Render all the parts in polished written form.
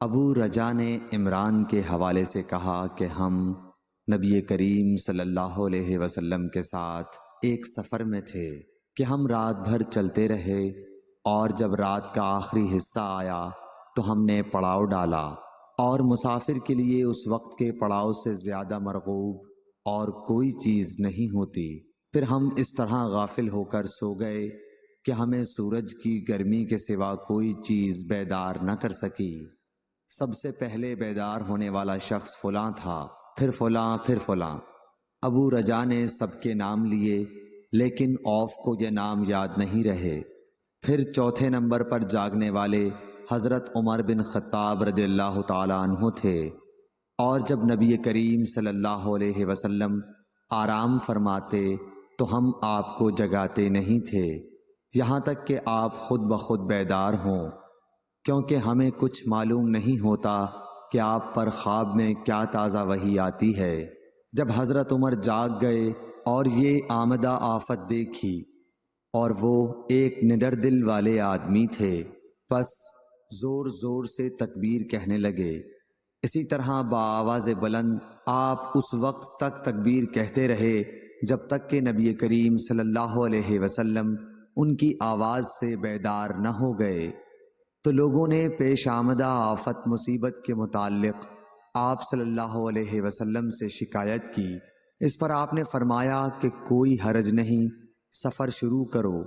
ابو رجا نے عمران کے حوالے سے کہا کہ ہم نبی کریم صلی اللہ علیہ وسلم کے ساتھ ایک سفر میں تھے کہ ہم رات بھر چلتے رہے، اور جب رات کا آخری حصہ آیا تو ہم نے پڑاؤ ڈالا، اور مسافر کے لیے اس وقت کے پڑاؤ سے زیادہ مرغوب اور کوئی چیز نہیں ہوتی۔ پھر ہم اس طرح غافل ہو کر سو گئے کہ ہمیں سورج کی گرمی کے سوا کوئی چیز بیدار نہ کر سکی۔ سب سے پہلے بیدار ہونے والا شخص فلاں تھا، پھر فلاں، پھر فلاں۔ ابو رجا نے سب کے نام لیے، لیکن اوف کو یہ نام یاد نہیں رہے۔ پھر چوتھے نمبر پر جاگنے والے حضرت عمر بن خطاب رضی اللہ تعالیٰ عنہ تھے، اور جب نبی کریم صلی اللہ علیہ وسلم آرام فرماتے تو ہم آپ کو جگاتے نہیں تھے، یہاں تک کہ آپ خود بخود بیدار ہوں، کیونکہ ہمیں کچھ معلوم نہیں ہوتا کہ آپ پر خواب میں کیا تازہ وحی آتی ہے۔ جب حضرت عمر جاگ گئے اور یہ آمدہ آفت دیکھی، اور وہ ایک نڈر دل والے آدمی تھے، پس زور زور سے تکبیر کہنے لگے۔ اسی طرح بآواز بلند آپ اس وقت تک تکبیر کہتے رہے جب تک کہ نبی کریم صلی اللہ علیہ وسلم ان کی آواز سے بیدار نہ ہو گئے۔ تو لوگوں نے پیش آمدہ آفت مصیبت کے متعلق آپ صلی اللہ علیہ وسلم سے شکایت کی۔ اس پر آپ نے فرمایا کہ کوئی حرج نہیں، سفر شروع کرو۔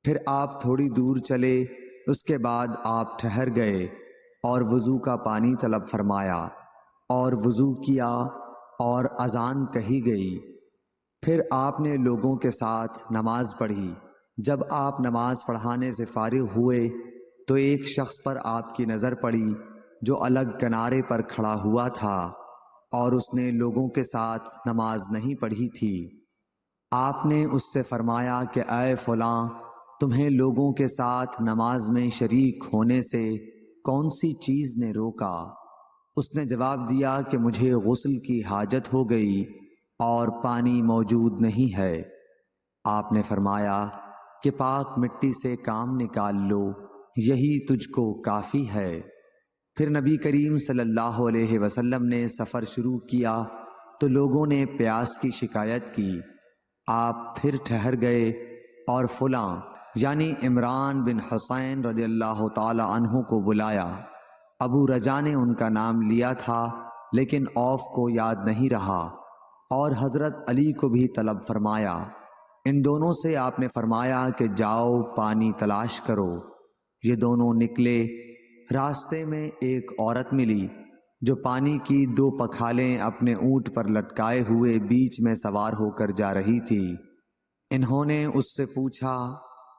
پھر آپ تھوڑی دور چلے، اس کے بعد آپ ٹھہر گئے اور وضو کا پانی طلب فرمایا، اور وضو کیا اور اذان کہی گئی۔ پھر آپ نے لوگوں کے ساتھ نماز پڑھی۔ جب آپ نماز پڑھانے سے فارغ ہوئے تو ایک شخص پر آپ کی نظر پڑی جو الگ کنارے پر کھڑا ہوا تھا، اور اس نے لوگوں کے ساتھ نماز نہیں پڑھی تھی۔ آپ نے اس سے فرمایا کہ اے فلاں، تمہیں لوگوں کے ساتھ نماز میں شریک ہونے سے کون سی چیز نے روکا؟ اس نے جواب دیا کہ مجھے غسل کی حاجت ہو گئی اور پانی موجود نہیں ہے۔ آپ نے فرمایا کہ پاک مٹی سے کام نکال لو، یہی تجھ کو کافی ہے۔ پھر نبی کریم صلی اللہ علیہ وسلم نے سفر شروع کیا تو لوگوں نے پیاس کی شکایت کی۔ آپ پھر ٹھہر گئے اور فلاں یعنی عمران بن حسین رضی اللہ تعالی عنہ کو بلایا۔ ابو رجا نے ان کا نام لیا تھا، لیکن اوف کو یاد نہیں رہا، اور حضرت علی کو بھی طلب فرمایا۔ ان دونوں سے آپ نے فرمایا کہ جاؤ پانی تلاش کرو۔ یہ دونوں نکلے۔ راستے میں ایک عورت ملی جو پانی کی 2 پکھالیں اپنے اونٹ پر لٹکائے ہوئے بیچ میں سوار ہو کر جا رہی تھی۔ انہوں نے اس سے پوچھا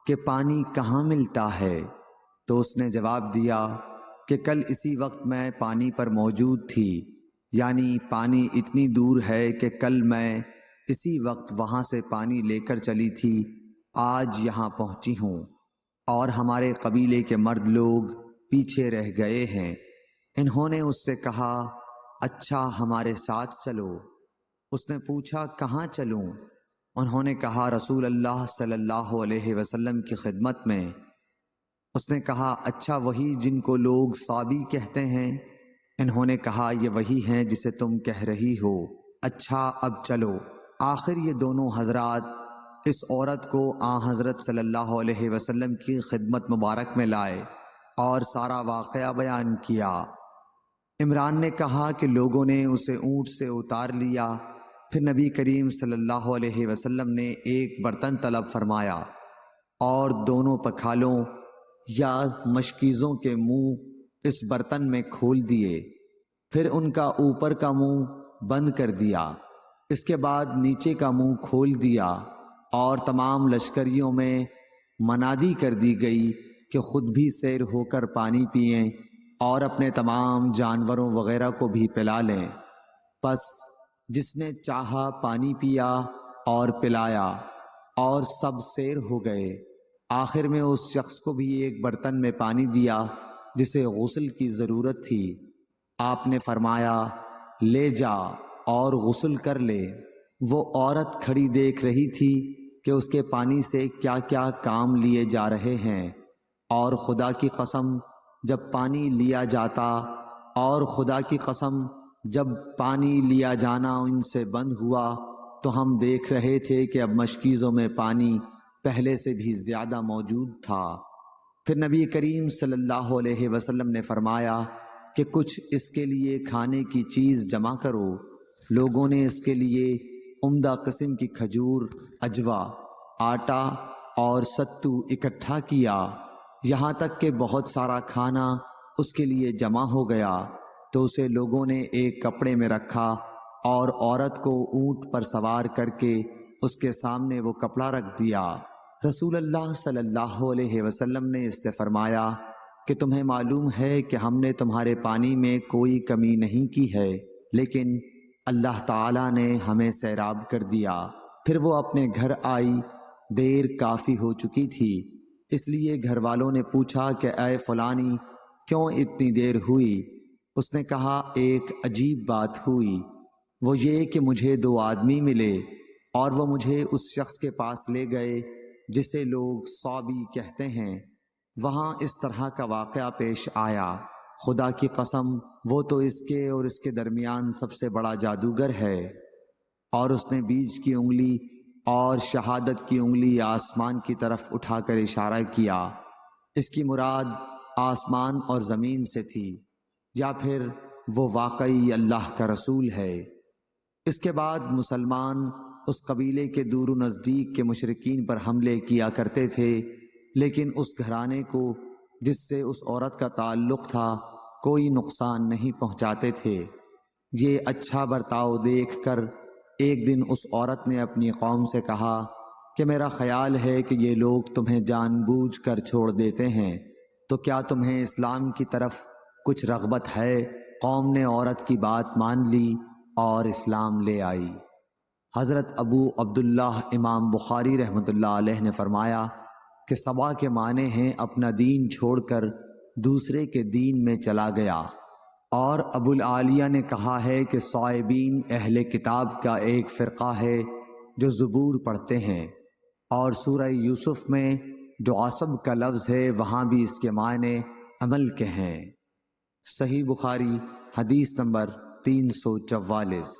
کہ پانی کہاں ملتا ہے؟ تو اس نے جواب دیا کہ کل اسی وقت میں پانی پر موجود تھی، یعنی پانی اتنی دور ہے کہ کل میں اسی وقت وہاں سے پانی لے کر چلی تھی، آج یہاں پہنچی ہوں، اور ہمارے قبیلے کے مرد لوگ پیچھے رہ گئے ہیں۔ انہوں نے اس سے کہا اچھا ہمارے ساتھ چلو۔ اس نے پوچھا کہاں چلوں؟ انہوں نے کہا رسول اللہ صلی اللہ علیہ وسلم کی خدمت میں۔ اس نے کہا اچھا وہی جن کو لوگ صابی کہتے ہیں؟ انہوں نے کہا یہ وہی ہیں جسے تم کہہ رہی ہو۔ اچھا اب چلو۔ آخر یہ دونوں حضرات اس عورت کو حضرت صلی اللہ علیہ وسلم کی خدمت مبارک میں لائے اور سارا واقعہ بیان کیا۔ عمران نے کہا کہ لوگوں نے اسے اونٹ سے اتار لیا۔ پھر نبی کریم صلی اللہ علیہ وسلم نے ایک برتن طلب فرمایا اور دونوں پکھالوں یا مشکیزوں کے منہ اس برتن میں کھول دیے، پھر ان کا اوپر کا منہ بند کر دیا، اس کے بعد نیچے کا منہ کھول دیا، اور تمام لشکریوں میں منادی کر دی گئی کہ خود بھی سیر ہو کر پانی پئیں اور اپنے تمام جانوروں وغیرہ کو بھی پلا لیں۔ پس جس نے چاہا پانی پیا اور پلایا، اور سب سیر ہو گئے۔ آخر میں اس شخص کو بھی ایک برتن میں پانی دیا جسے غسل کی ضرورت تھی۔ آپ نے فرمایا لے جا اور غسل کر لے۔ وہ عورت کھڑی دیکھ رہی تھی کہ اس کے پانی سے کیا کیا کام لیے جا رہے ہیں، اور خدا کی قسم جب پانی لیا جاتا اور خدا کی قسم جب پانی لیا جانا ان سے بند ہوا تو ہم دیکھ رہے تھے کہ اب مشکیزوں میں پانی پہلے سے بھی زیادہ موجود تھا۔ پھر نبی کریم صلی اللہ علیہ وسلم نے فرمایا کہ کچھ اس کے لیے کھانے کی چیز جمع کرو۔ لوگوں نے اس کے لیے عمدہ قسم کی کھجور، اجوا، آٹا اور ستو اکٹھا کیا، یہاں تک کہ بہت سارا کھانا اس کے لیے جمع ہو گیا تو اسے لوگوں نے ایک کپڑے میں رکھا اور عورت کو اونٹ پر سوار کر کے اس کے سامنے وہ کپڑا رکھ دیا۔ رسول اللہ صلی اللہ علیہ وسلم نے اس سے فرمایا کہ تمہیں معلوم ہے کہ ہم نے تمہارے پانی میں کوئی کمی نہیں کی ہے، لیکن اللہ تعالیٰ نے ہمیں سیراب کر دیا۔ پھر وہ اپنے گھر آئی، دیر کافی ہو چکی تھی، اس لیے گھر والوں نے پوچھا کہ اے فلانی کیوں اتنی دیر ہوئی؟ اس نے کہا ایک عجیب بات ہوئی، وہ یہ کہ مجھے 2 آدمی ملے اور وہ مجھے اس شخص کے پاس لے گئے جسے لوگ صابی کہتے ہیں۔ وہاں اس طرح کا واقعہ پیش آیا، خدا کی قسم وہ تو اس کے اور اس کے درمیان سب سے بڑا جادوگر ہے۔ اور اس نے بیچ کی انگلی اور شہادت کی انگلی آسمان کی طرف اٹھا کر اشارہ کیا، اس کی مراد آسمان اور زمین سے تھی، یا پھر وہ واقعی اللہ کا رسول ہے۔ اس کے بعد مسلمان اس قبیلے کے دور و نزدیک کے مشرکین پر حملے کیا کرتے تھے، لیکن اس گھرانے کو جس سے اس عورت کا تعلق تھا کوئی نقصان نہیں پہنچاتے تھے۔ یہ اچھا برتاؤ دیکھ کر ایک دن اس عورت نے اپنی قوم سے کہا کہ میرا خیال ہے کہ یہ لوگ تمہیں جان بوجھ کر چھوڑ دیتے ہیں، تو کیا تمہیں اسلام کی طرف کچھ رغبت ہے؟ قوم نے عورت کی بات مان لی اور اسلام لے آئی۔ حضرت ابو عبداللہ امام بخاری رحمۃ اللہ علیہ نے فرمایا کہ صبا کے معنی ہیں اپنا دین چھوڑ کر دوسرے کے دین میں چلا گیا۔ اور ابو العالیہ نے کہا ہے کہ صائبین اہل کتاب کا ایک فرقہ ہے جو زبور پڑھتے ہیں، اور سورہ یوسف میں جو عصب کا لفظ ہے وہاں بھی اس کے معنی عمل کے ہیں۔ صحیح بخاری حدیث نمبر 344۔